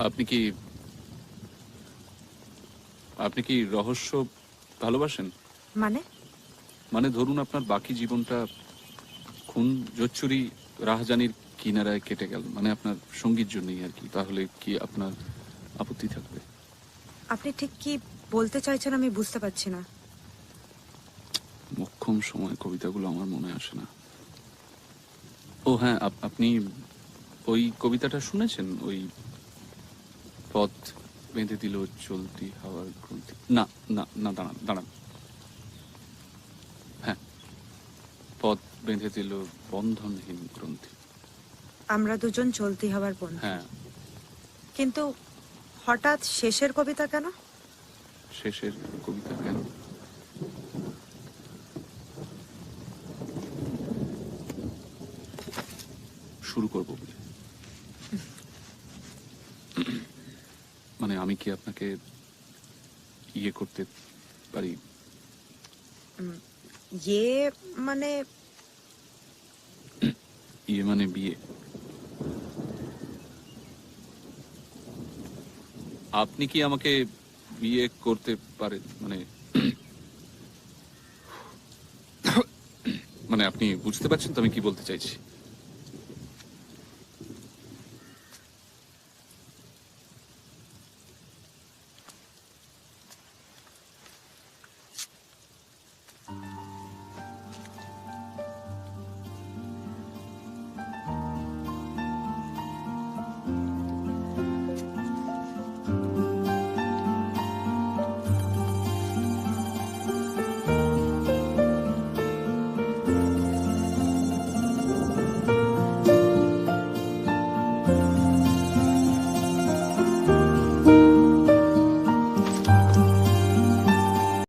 আপনি কি আপনি কি রহস্য ভালোবাসেন? মানে? মানে ধরুন আপনার বাকি জীবনটা খুন, জোচ্চুরি, রাহাজানির কিনারায় কেটে গেল, মানে আপনার সঙ্গীর জন্যই আর কি, তাহলে কি আপনার আপত্তি থাকবে? আপনি ঠিক কি বলতে চাইছেন আমি বুঝতে পারছি না। মোক্ষম সময় কবিতাগুলো আমার মনে আসে না। ও হ্যাঁ, আপনি ওই কবিতাটা শুনেছেন? ওই পথ বেঁধে দিল চলতি হাওয়ার গ্রন্থি। না, না, না, দাঁড়ান দাঁড়ান। হ্যাঁ, পথ বেঁধে দিল বন্ধনহীন গ্রন্থি। আমরা দুজন চলতি হওয়ার বন্ধু। হ্যাঁ। কিন্তু হঠাৎ শেষের কবিতা কেন? শেষের কবিতা কেন? শুরু করবো বলে। মানে আমি কি আপনাকে ইয়ে করতে পারি? ইয়ে মানে? ইয়ে মানে বিয়ে। আপনি কি আমাকে বিয়ে করতে পারেন? মানে মানে আপনি বুঝতে পারছেন তো আমি কি বলতে চাইছি?